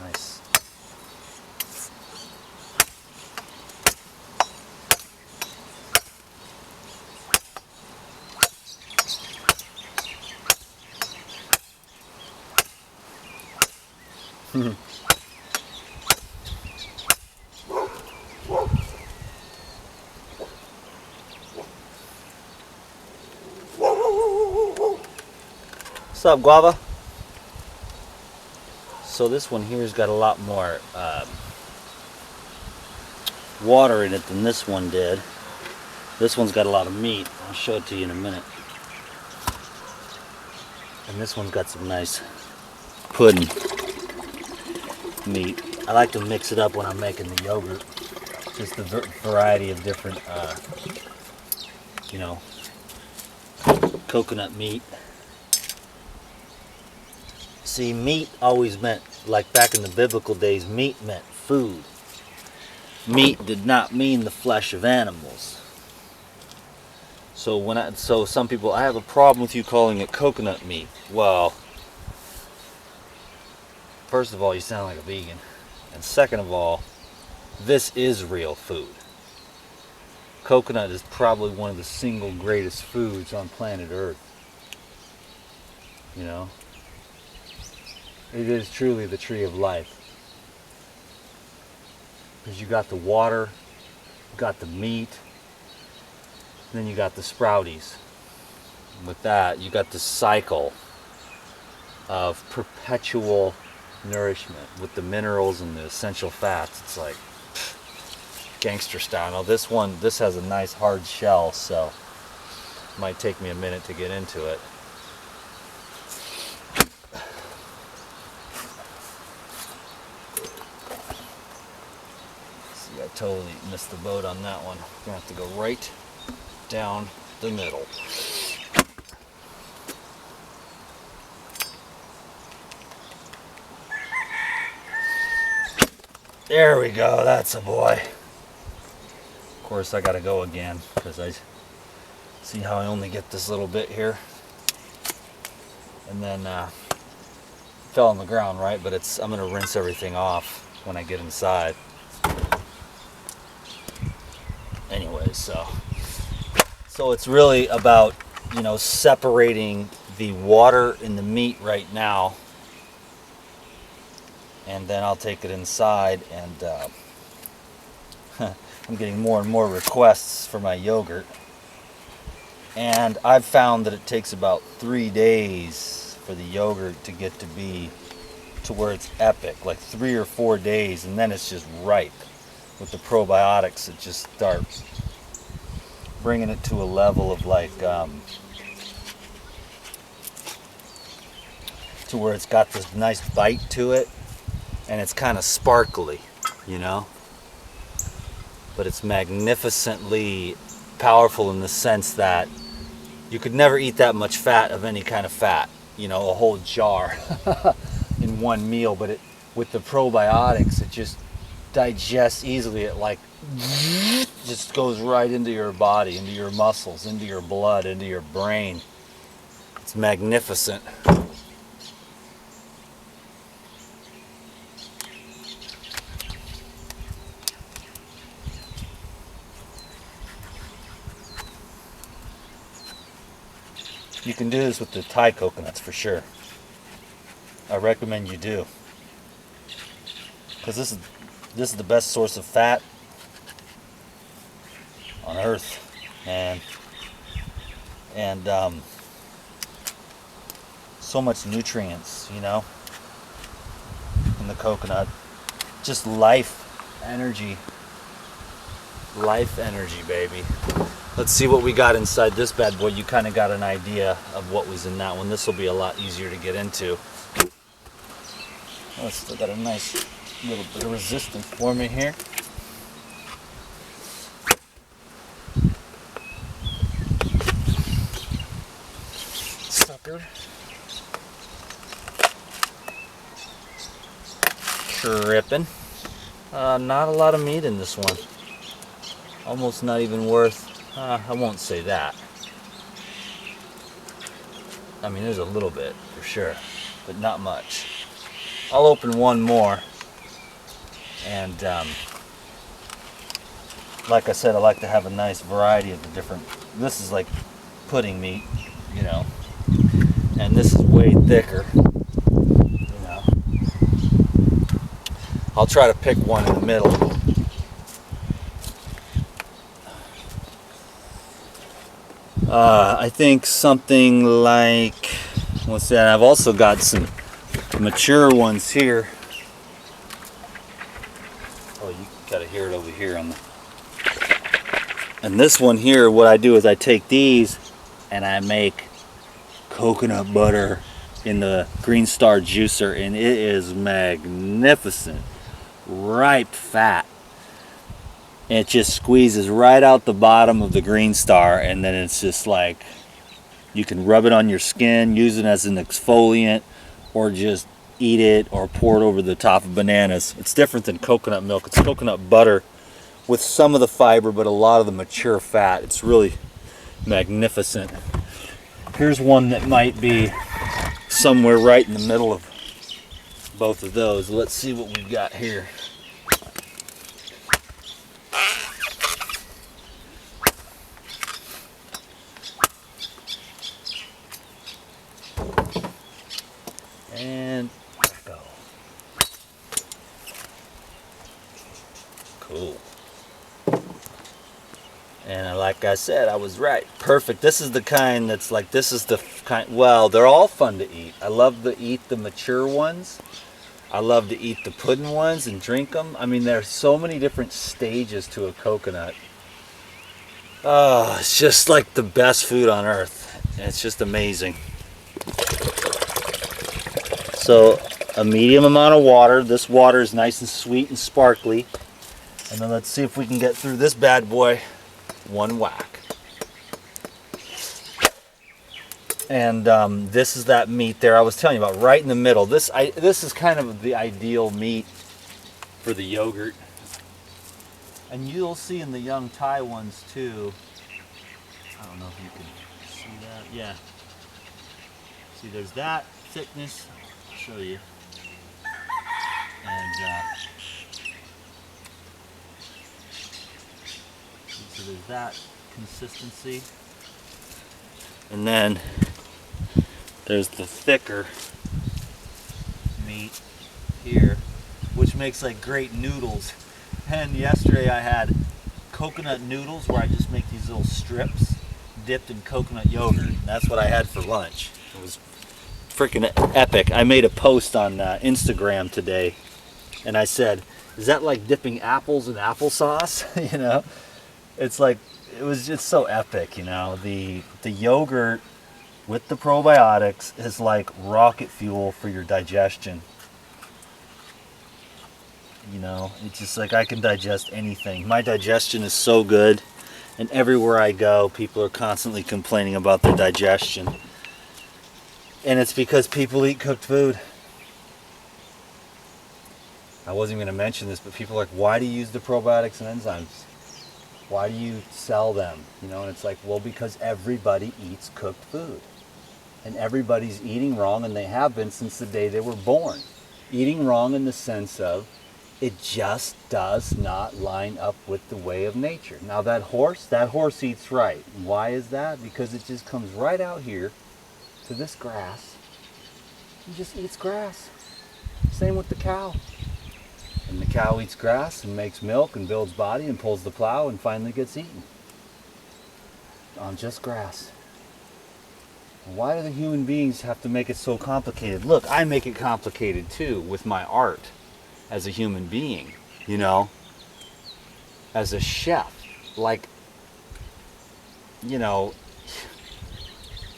Nice. What's up, Guava? So this one here's got a lot more water in it than this one did. This one's got a lot of meat. I'll show it to you in a minute. And this one's got some nice pudding meat. I like to mix it up when I'm making the yogurt. Just the variety of different, you know, coconut meat. See, meat always meant, like back in the biblical days, meat meant food. Meat did not mean the flesh of animals. So some people, I have a problem with you calling it coconut meat. Well, first of all, you sound like a vegan. And second of all, this is real food. Coconut is probably one of the single greatest foods on planet Earth. You know? It is truly the tree of life. Because you got the water, you got the meat, then you got the sprouties. With that, you got the cycle of perpetual nourishment with the minerals and the essential fats. It's like gangster style. Now this has a nice hard shell, so it might take me a minute to get into it. See, I totally missed the boat on that one. I'm gonna have to go right down the middle. There we go, that's a boy. Of course I gotta go again because I see how I only get this little bit here. And then fell on the ground, right? But I'm gonna rinse everything off when I get inside. Anyway, so it's really about, you know, separating the water in the meat right now, and then I'll take it inside, and I'm getting more and more requests for my yogurt, and I've found that it takes about 3 days for the yogurt to get to be to where it's epic, like 3 or 4 days, and then it's just ripe. With the probiotics, it just starts bringing it to a level of like to where it's got this nice bite to it, and it's kind of sparkly, you know, but it's magnificently powerful in the sense that you could never eat that much fat of any kind of fat, you know, a whole jar in one meal. But it, with the probiotics, it just digests easily. It like just goes right into your body, into your muscles, into your blood, into your brain. It's magnificent. You can do this with the Thai coconuts for sure. I recommend you do, because this is the best source of fat on earth, man. And so much nutrients, you know, in the coconut. Just life energy, baby. Let's see what we got inside this bad boy. You kind of got an idea of what was in that one. This will be a lot easier to get into. Oh, it's still got a nice little bit of resistance for me here. Sucker. Tripping. Not a lot of meat in this one. Almost not even worth, I won't say that. I mean, there's a little bit for sure, but not much. I'll open one more. And like I said, I like to have a nice variety of the different. This is like pudding meat, you know, and this is way thicker, you know. I'll try to pick one in the middle. I think something like, what's that? I've also got some mature ones here. Oh, you gotta hear it over here on the. And this one here, what I do is I take these and I make coconut butter in the Green Star juicer, and it is magnificent. Ripe fat. It just squeezes right out the bottom of the Green Star, and then it's just like you can rub it on your skin, use it as an exfoliant, or just eat it or pour it over the top of bananas. It's different than coconut milk. It's coconut butter with some of the fiber, but a lot of the mature fat. It's really magnificent. Here's one that might be somewhere right in the middle of both of those. Let's see what we've got here. And go. Cool. And like I said, I was right. Perfect. This is the kind that's like, this is the kind, well, they're all fun to eat. I love to eat the mature ones. I love to eat the pudding ones and drink them. I mean, there's so many different stages to a coconut. Oh, it's just like the best food on earth. It's just amazing. So a medium amount of water. This water is nice and sweet and sparkly. And then let's see if we can get through this bad boy. One whack. And this is that meat there I was telling you about, right in the middle. This is kind of the ideal meat for the yogurt. And you'll see in the young Thai ones too. I don't know if you can see that. Yeah. See, there's that thickness. I'll show you. And so there's that consistency. And then there's the thicker meat here, which makes like great noodles. And yesterday I had coconut noodles where I just make these little strips dipped in coconut yogurt. That's what I had for lunch. It was freaking epic. I made a post on Instagram today and I said, is that like dipping apples in applesauce? You know, it's like, it was just so epic, you know. The yogurt with the probiotics is like rocket fuel for your digestion. You know, it's just like I can digest anything. My digestion is so good, and everywhere I go, people are constantly complaining about their digestion. And it's because people eat cooked food. I wasn't going to mention this, but people are like, why do you use the probiotics and enzymes? Why do you sell them? You know, and it's like, well, because everybody eats cooked food. And everybody's eating wrong, and they have been since the day they were born. Eating wrong in the sense of, it just does not line up with the way of nature. Now that horse eats right. Why is that? Because it just comes right out here to this grass. He just eats grass. Same with the cow. And the cow eats grass and makes milk and builds body and pulls the plow and finally gets eaten on just grass. Why do the human beings have to make it so complicated? Look, I make it complicated too with my art as a human being, you know, as a chef. Like, you know,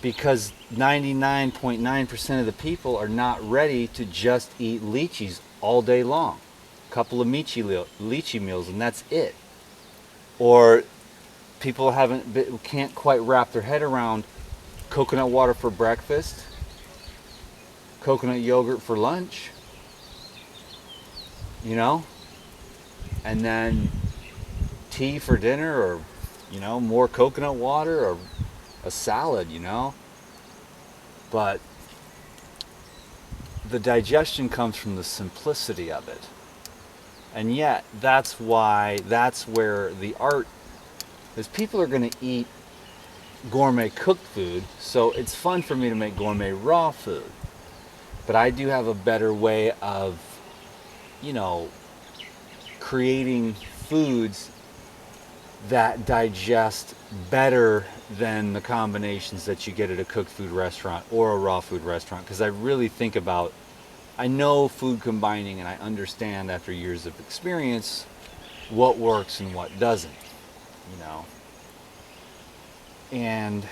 because 99.9% of the people are not ready to just eat lychees all day long. Couple of lychee meals and that's it. Or people can't quite wrap their head around coconut water for breakfast, coconut yogurt for lunch, you know, and then tea for dinner, or, you know, more coconut water, or a salad, you know. But the digestion comes from the simplicity of it. And yet, that's where the art is. People are going to eat gourmet cooked food, so it's fun for me to make gourmet raw food. But I do have a better way of, you know, creating foods that digest better than the combinations that you get at a cooked food restaurant or a raw food restaurant. Because I really think about, I know food combining, and I understand after years of experience what works and what doesn't, you know. And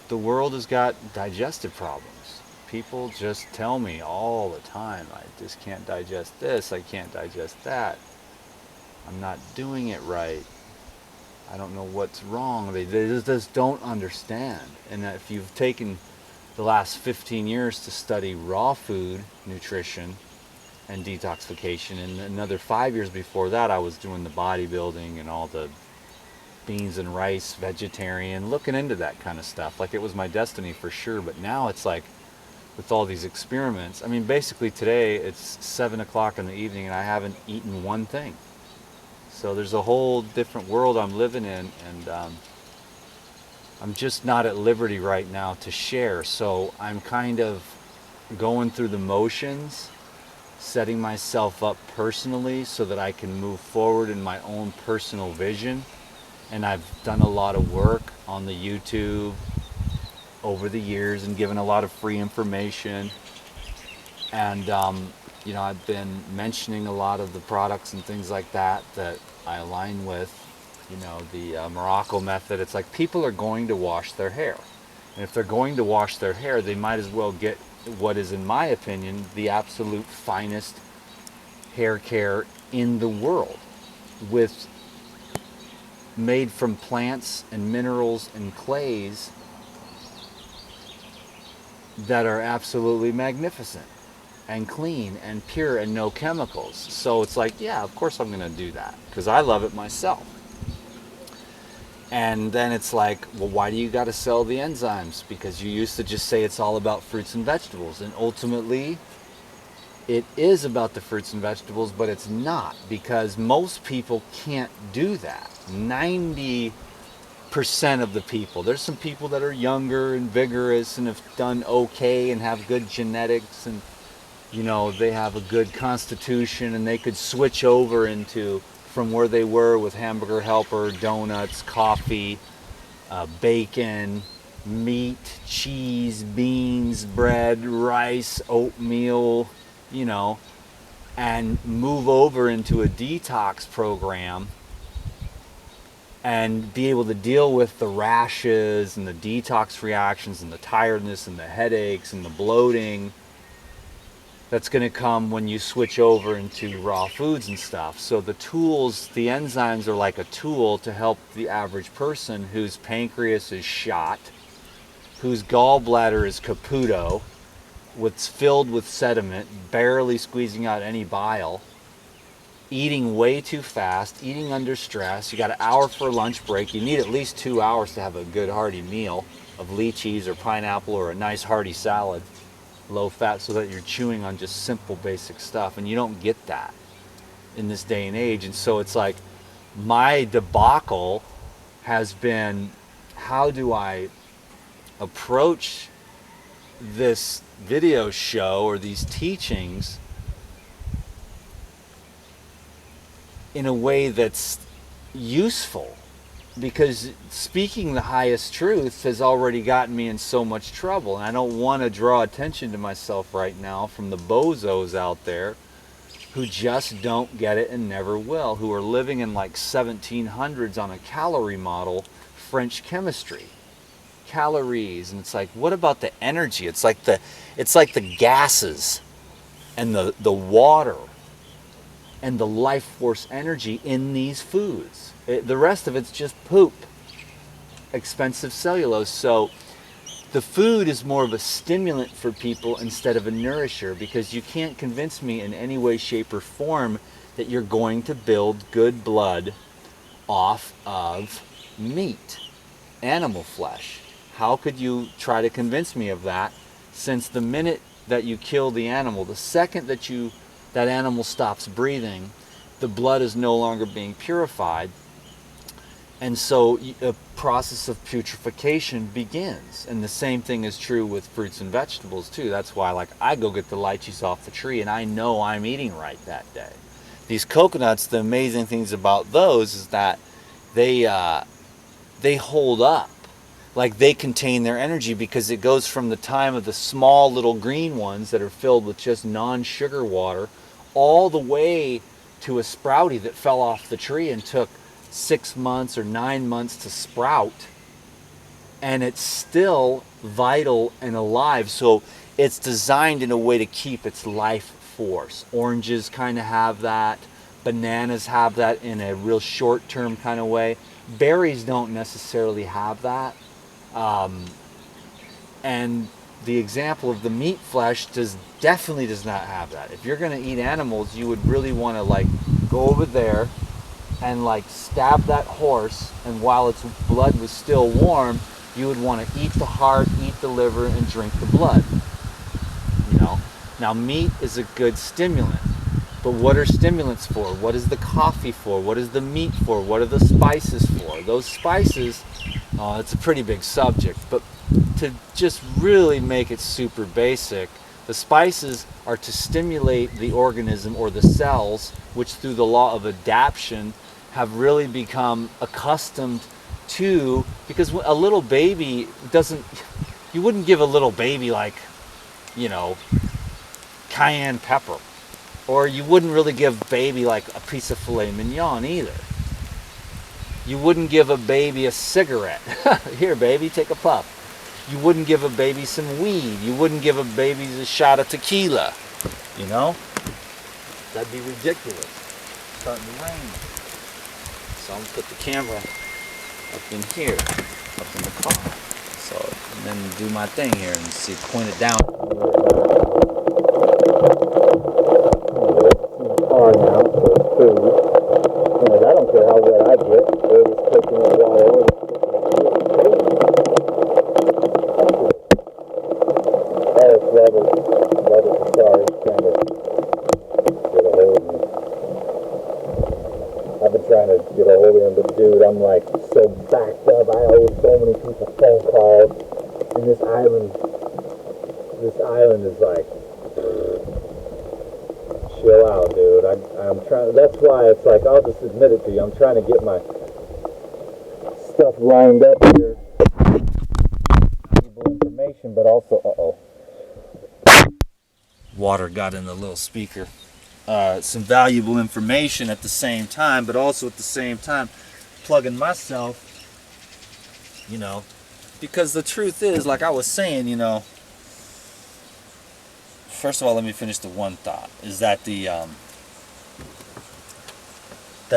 the world has got digestive problems. People just tell me all the time, I just can't digest this, I can't digest that, I'm not doing it right, I don't know what's wrong. They just don't understand. And if you've taken the last 15 years to study raw food nutrition and detoxification, and another 5 years before that I was doing the bodybuilding and all the beans and rice, vegetarian, looking into that kind of stuff like it was my destiny for sure. But now it's like, with all these experiments, I mean, basically today it's 7 o'clock in the evening and I haven't eaten one thing. So there's a whole different world I'm living in, and I'm just not at liberty right now to share. So I'm kind of going through the motions, setting myself up personally so that I can move forward in my own personal vision. And I've done a lot of work on the YouTube over the years and given a lot of free information. And, you know, I've been mentioning a lot of the products and things like that I align with, you know, the Morocco method. It's like people are going to wash their hair. And if they're going to wash their hair, they might as well get what is, in my opinion, the absolute finest hair care in the world, with made from plants and minerals and clays that are absolutely magnificent and clean and pure and no chemicals. So it's like, yeah, of course I'm going to do that because I love it myself. And then it's like, well, why do you got to sell the enzymes? Because you used to just say it's all about fruits and vegetables. And ultimately, it is about the fruits and vegetables, but it's not, because most people can't do that. 90% of the people. There's some people that are younger and vigorous and have done okay and have good genetics, and you know, they have a good constitution and they could switch over into from where they were with Hamburger Helper, donuts, coffee, bacon, meat, cheese, beans, bread, rice, oatmeal, you know, and move over into a detox program and be able to deal with the rashes and the detox reactions and the tiredness and the headaches and the bloating that's going to come when you switch over into raw foods and stuff. So the tools, the enzymes are like a tool to help the average person whose pancreas is shot, whose gallbladder is Caputo, what's filled with sediment, barely squeezing out any bile, eating way too fast, eating under stress. You got an hour for a lunch break. You need at least 2 hours to have a good hearty meal of lychees or pineapple or a nice hearty salad, low fat, so that you're chewing on just simple basic stuff. And you don't get that in this day and age. And so it's like, my debacle has been, how do I approach this video show or these teachings in a way that's useful? Because speaking the highest truth has already gotten me in so much trouble, and I don't want to draw attention to myself right now from the bozos out there who just don't get it and never will, who are living in like 1700s on a calorie model, French chemistry. Calories, and it's like, what about the energy? It's like the gases and the water and the life force energy in these foods. The rest of it's just poop, expensive cellulose. So the food is more of a stimulant for people instead of a nourisher, because you can't convince me in any way, shape, or form that you're going to build good blood off of meat, animal flesh. How could you try to convince me of that, since the minute that you kill the animal, the second that that animal stops breathing, the blood is no longer being purified, and so a process of putrefaction begins. And the same thing is true with fruits and vegetables too. That's why, like, I go get the lychees off the tree and I know I'm eating right that day. These coconuts, the amazing things about those is that they hold up. Like, they contain their energy because it goes from the time of the small little green ones that are filled with just non-sugar water all the way to a sprouty that fell off the tree and took 6 months or 9 months to sprout, and it's still vital and alive. So it's designed in a way to keep its life force. Oranges kind of have that, bananas have that in a real short-term kind of way. Berries don't necessarily have that. And the example of the meat flesh definitely does not have that. If you're going to eat animals, you would really want to, like, go over there and, like, stab that horse, and while its blood was still warm, you would want to eat the heart, eat the liver, and drink the blood. You know? Now, meat is a good stimulant. But what are stimulants for? What is the coffee for? What is the meat for? What are the spices for? Those spices, it's a pretty big subject, but to just really make it super basic, the spices are to stimulate the organism or the cells, which through the law of adaptation have really become accustomed to, because a little baby you wouldn't give a little baby, like, you know, cayenne pepper. Or you wouldn't really give baby, like, a piece of filet mignon either. You wouldn't give a baby a cigarette. Here, baby, take a puff. You wouldn't give a baby some weed. You wouldn't give a baby a shot of tequila. You know? That'd be ridiculous. It's starting to rain. So I'm going to put the camera up in here, up in the car. So, and then do my thing here and see, point it down. Hard now for food. And I don't care how wet I get. They're just taking it water. Alex Robert, sorry, trying to get a hold of me. I've been trying to get a hold of him, but dude, I'm like so backed up. I owe so many people phone calls, and this island is like, chill out, dude. I'm trying. That's why it's like, I'll just admit it to you. I'm trying to get my stuff lined up here. Valuable information, but also, water got in the little speaker. Some valuable information at the same time, but also at the same time plugging myself, you know, because the truth is, like I was saying, you know, first of all, let me finish the one thought, is that the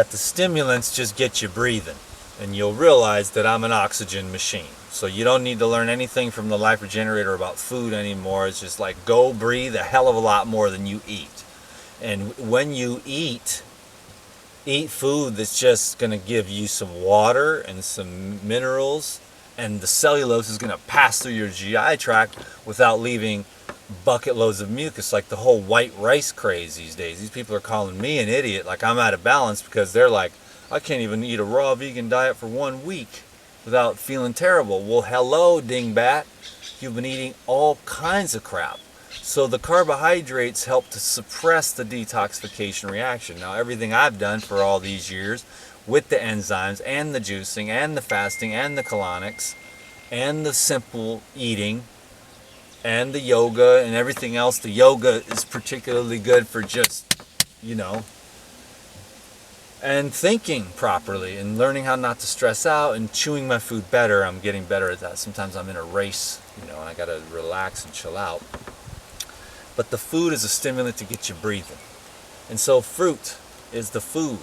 stimulants just get you breathing, and you'll realize that I'm an oxygen machine. So you don't need to learn anything from the Life Regenerator about food anymore. It's just like, go breathe a hell of a lot more than you eat. And when you eat food that's just going to give you some water and some minerals, and the cellulose is going to pass through your GI tract without leaving bucket loads of mucus, like the whole white rice craze these days. These people are calling me an idiot, like I'm out of balance, because they're like, I can't even eat a raw vegan diet for 1 week without feeling terrible. Well, hello, dingbat. You've been eating all kinds of crap. So the carbohydrates help to suppress the detoxification reaction. Now, everything I've done for all these years with the enzymes and the juicing and the fasting and the colonics and the simple eating and the yoga and everything else. The yoga is particularly good for just, you know, and thinking properly and learning how not to stress out and chewing my food better. I'm getting better at that. Sometimes I'm in a race, you know, and I got to relax and chill out. But the food is a stimulant to get you breathing. And so fruit is the food,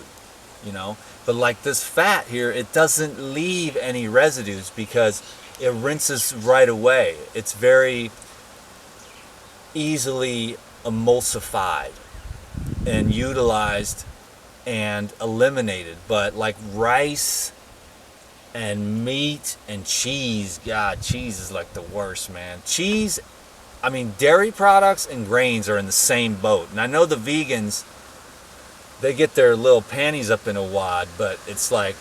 you know. But like this fat here, it doesn't leave any residues because it rinses right away. It's very easily emulsified and utilized and eliminated. But like rice and meat and cheese, God, cheese is like the worst, man. Cheese, I mean, dairy products and grains are in the same boat. And I know the vegans, they get their little panties up in a wad, but it's like,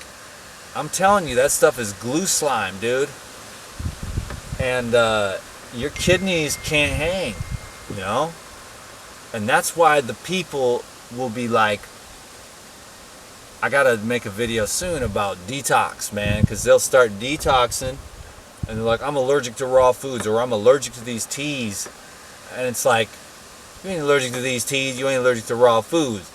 I'm telling you, that stuff is glue slime, dude. And your kidneys can't hang, you know? And that's why the people will be like, I gotta make a video soon about detox, man, because they'll start detoxing and they're like, I'm allergic to raw foods, or I'm allergic to these teas. And it's like, you ain't allergic to these teas, you ain't allergic to raw foods.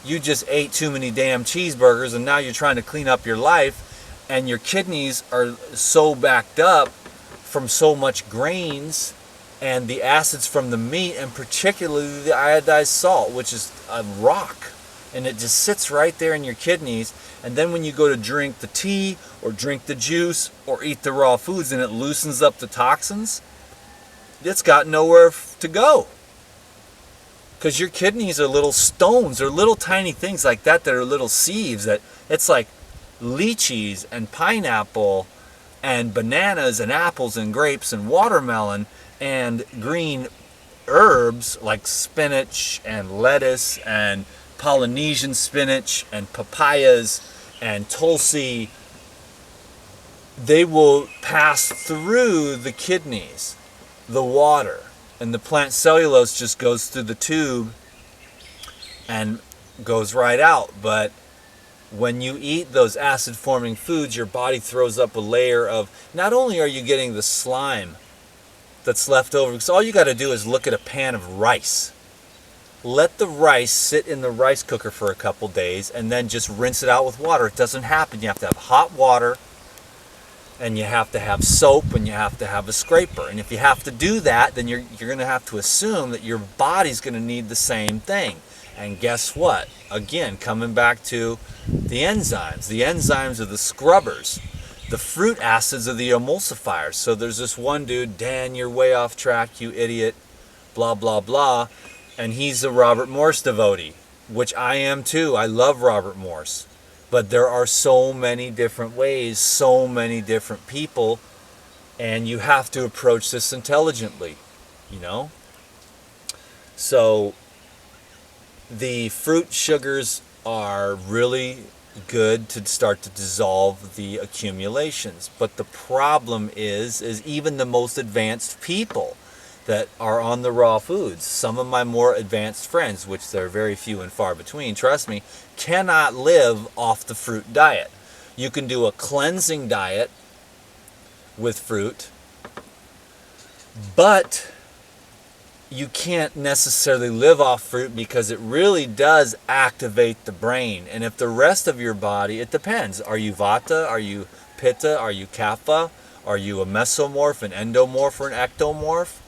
You just ate too many damn cheeseburgers, and now you're trying to clean up your life, and your kidneys are so backed up from so much grains and the acids from the meat, and particularly the iodized salt, which is a rock. And it just sits right there in your kidneys. And then when you go to drink the tea or drink the juice or eat the raw foods and it loosens up the toxins, it's got nowhere to go. Because your kidneys are little stones or little tiny things like that that are little sieves. That it's like lychees and pineapple and bananas and apples and grapes and watermelon and green herbs like spinach and lettuce and Polynesian spinach and papayas and tulsi. They will pass through the kidneys, the water, and the plant cellulose just goes through the tube and goes right out. But when you eat those acid forming foods, your body throws up a layer of, not only are you getting the slime that's left over, because all you got to do is look at a pan of rice. Let the rice sit in the rice cooker for a couple days and then just rinse it out with water. It doesn't happen. You have to have hot water, and you have to have soap, and you have to have a scraper. And if you have to do that, then you're going to have to assume that your body's going to need the same thing. And guess what? Again, coming back to the enzymes. The enzymes are the scrubbers. The fruit acids are the emulsifiers. So there's this one dude, Dan, you're way off track, you idiot, blah, blah, blah. And he's a Robert Morse devotee, which I am too. I love Robert Morse. But there are so many different ways, so many different people, and you have to approach this intelligently, you know? So the fruit sugars are really good to start to dissolve the accumulations. But the problem is even the most advanced people that are on the raw foods, some of my more advanced friends, which they're very few and far between, trust me, cannot live off the fruit diet. You can do a cleansing diet with fruit, but you can't necessarily live off fruit because it really does activate the brain. And if the rest of your body, it depends. Are you Vata? Are you Pitta? Are you Kapha? Are you a mesomorph, an endomorph, or an ectomorph?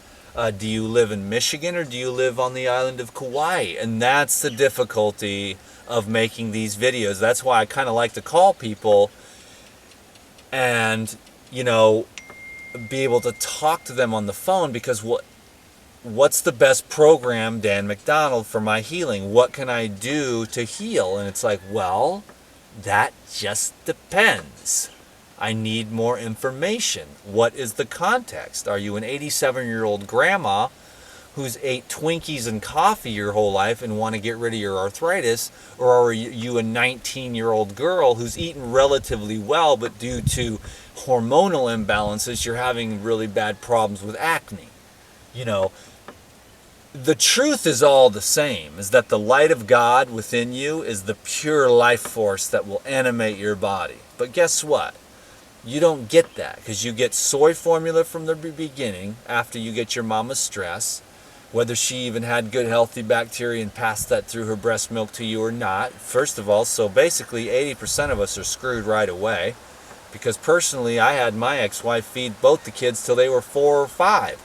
Do you live in Michigan or do you live on the island of Kauai? And that's the difficulty of making these videos. That's why I kind of like to call people and, you know, be able to talk to them on the phone, because what's the best program, Dan McDonald, for my healing? What can I do to heal? And it's like, well, that just depends. I need more information. What is the context? Are you an 87-year-old grandma who's ate Twinkies and coffee your whole life and want to get rid of your arthritis? Or are you a 19-year-old girl who's eaten relatively well, but due to hormonal imbalances, you're having really bad problems with acne? You know, the truth is all the same, is that the light of God within you is the pure life force that will animate your body. But guess what? You don't get that, because you get soy formula from the beginning after you get your mama's stress, whether she even had good healthy bacteria and passed that through her breast milk to you or not. First of all, so basically 80% of us are screwed right away, because personally I had my ex-wife feed both the kids till they were 4 or 5.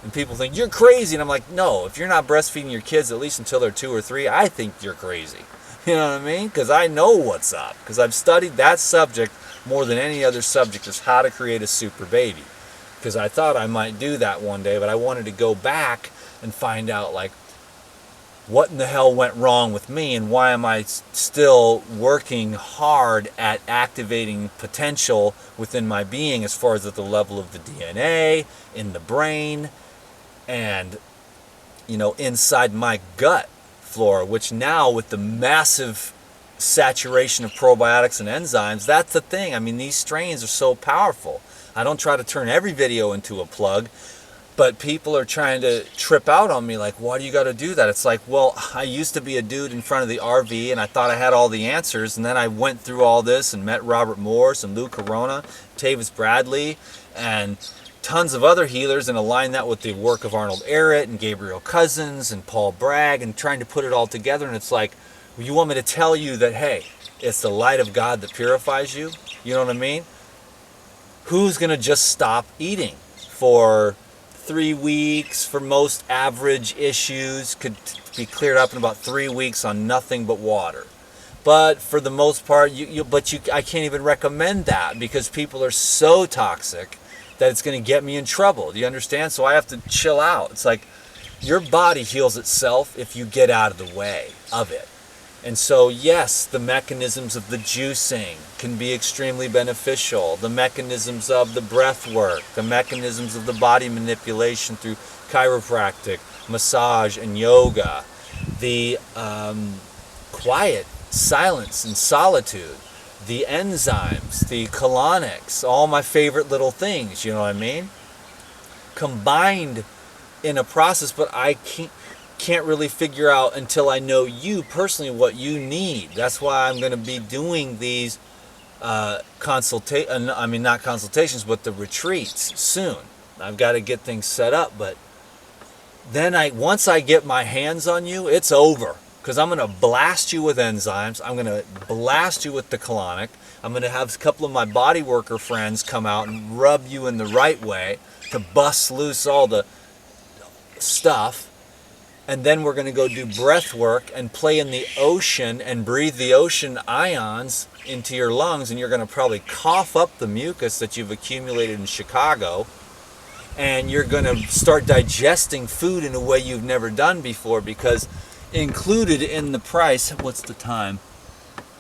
And people think, you're crazy. And I'm like, no, if you're not breastfeeding your kids at least until they're 2 or 3, I think you're crazy. You know what I mean? Because I know what's up. Because I've studied that subject more than any other subject, is how to create a super baby. Because I thought I might do that one day, but I wanted to go back and find out, like, what in the hell went wrong with me, and why am I still working hard at activating potential within my being as far as at the level of the DNA, in the brain, and, inside my gut flora, which now with the massive saturation of probiotics and enzymes, that's the thing. I mean, these strains are so powerful. I don't try to turn every video into a plug, but people are trying to trip out on me like, why do you got to do that? It's like, well, I used to be a dude in front of the RV and I thought I had all the answers, and then I went through all this and met Robert Morse and Lou Corona, Tavis Bradley, and tons of other healers, and aligned that with the work of Arnold Ehret and Gabriel Cousins and Paul Bragg, and trying to put it all together. And it's like, well, you want me to tell you that, hey, it's the light of God that purifies you? You know what I mean? Who's going to just stop eating for 3 weeks? For most average issues could be cleared up in about 3 weeks on nothing but water. But for the most part, I can't even recommend that, because people are so toxic that it's going to get me in trouble. Do you understand? So I have to chill out. It's like your body heals itself if you get out of the way of it. And so, yes, the mechanisms of the juicing can be extremely beneficial. The mechanisms of the breath work, the mechanisms of the body manipulation through chiropractic, massage, and yoga, the quiet, silence, and solitude, the enzymes, the colonics, all my favorite little things, you know what I mean? Combined in a process, but I can't really figure out until I know you personally what you need. That's why I'm going to be doing these not consultations, but the retreats soon. I've got to get things set up, but then once I get my hands on you, it's over. Because I'm going to blast you with enzymes. I'm going to blast you with the colonic. I'm going to have a couple of my body worker friends come out and rub you in the right way to bust loose all the stuff. And then we're going to go do breath work and play in the ocean and breathe the ocean ions into your lungs. And you're going to probably cough up the mucus that you've accumulated in Chicago. And you're going to start digesting food in a way you've never done before, because included in the price, what's the time?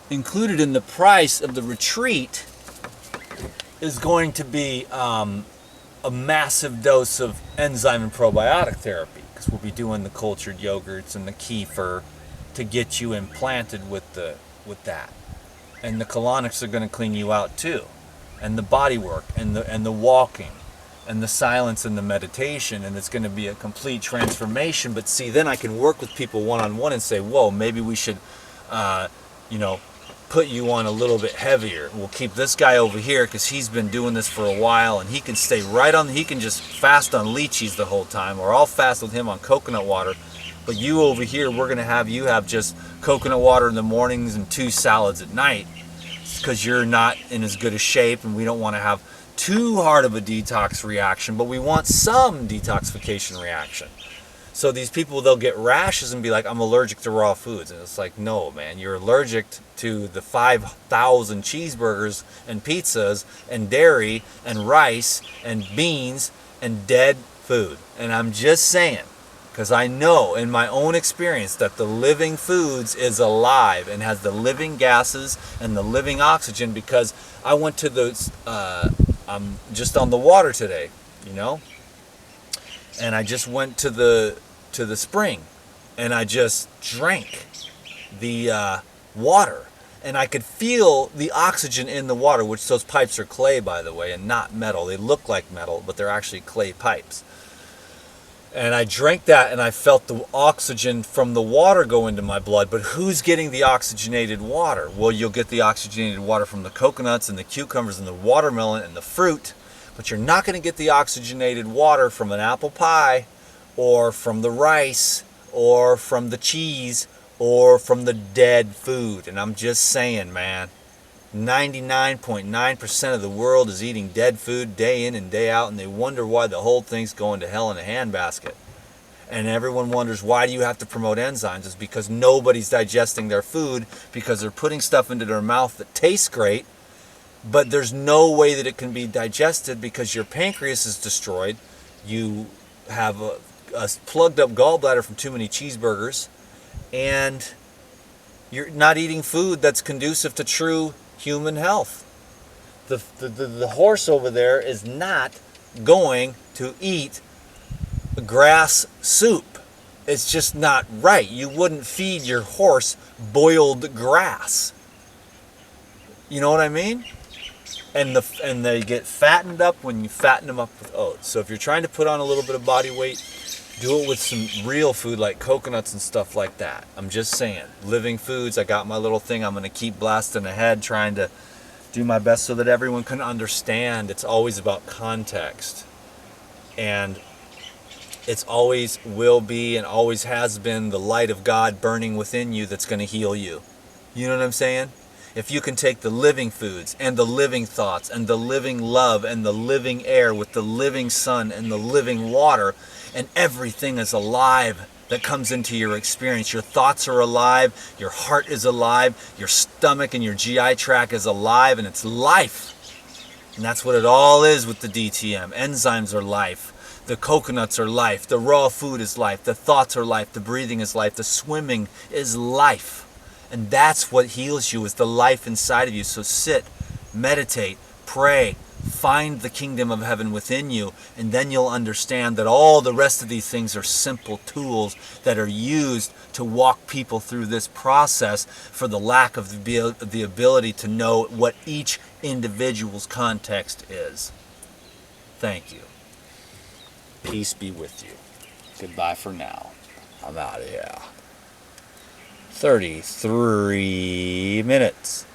Included in the price of the retreat is going to be a massive dose of enzyme and probiotic therapy, because we'll be doing the cultured yogurts and the kefir to get you implanted with that. And the colonics are going to clean you out too, and the body work and the walking and the silence and the meditation, and it's going to be a complete transformation. But see, then I can work with people one-on-one and say, whoa, maybe we should put you on a little bit heavier. We'll keep this guy over here because he's been doing this for a while, and he can stay he can just fast on lychees the whole time, or I'll fast with him on coconut water. But you over here, we're going to have you have just coconut water in the mornings and 2 salads at night, because you're not in as good a shape, and we don't want to have too hard of a detox reaction, but we want some detoxification reaction. So these people, they'll get rashes and be like, I'm allergic to raw foods. And it's like, no, man, you're allergic to the 5,000 cheeseburgers and pizzas and dairy and rice and beans and dead food. And I'm just saying, because I know in my own experience that the living foods is alive and has the living gases and the living oxygen, because I went to those, I'm just on the water today, and I just went to the spring, and I just drank the water, and I could feel the oxygen in the water, which those pipes are clay, by the way, and not metal. They look like metal, but they're actually clay pipes. And I drank that, and I felt the oxygen from the water go into my blood. But who's getting the oxygenated water? Well, you'll get the oxygenated water from the coconuts and the cucumbers and the watermelon and the fruit. But you're not going to get the oxygenated water from an apple pie, or from the rice, or from the cheese, or from the dead food. And I'm just saying, man, 99.9% of the world is eating dead food day in and day out, and they wonder why the whole thing's going to hell in a handbasket. And everyone wonders, why do you have to promote enzymes? It's because nobody's digesting their food, because they're putting stuff into their mouth that tastes great, but there's no way that it can be digested because your pancreas is destroyed. You have a plugged up gallbladder from too many cheeseburgers, and you're not eating food that's conducive to true human health. The horse over there is not going to eat grass soup. It's just not right. You wouldn't feed your horse boiled grass. You know what I mean? And they get fattened up when you fatten them up with oats. So if you're trying to put on a little bit of body weight, do it with some real food like coconuts and stuff like that. I'm just saying, living foods. I got my little thing. I'm going to keep blasting ahead, trying to do my best so that everyone can understand. It's always about context. And it's always will be and always has been the light of God burning within you that's going to heal you. You know what I'm saying? If you can take the living foods and the living thoughts and the living love and the living air with the living sun and the living water, and everything is alive that comes into your experience. Your thoughts are alive, your heart is alive, your stomach and your GI tract is alive, and it's life. And that's what it all is with the DTM. Enzymes are life. The coconuts are life. The raw food is life. The thoughts are life. The breathing is life. The swimming is life. And that's what heals you, is the life inside of you. So sit, meditate, pray, find the kingdom of heaven within you, and then you'll understand that all the rest of these things are simple tools that are used to walk people through this process for the lack of the ability to know what each individual's context is. Thank you. Peace be with you. Goodbye for now. I'm out of here. 33 minutes.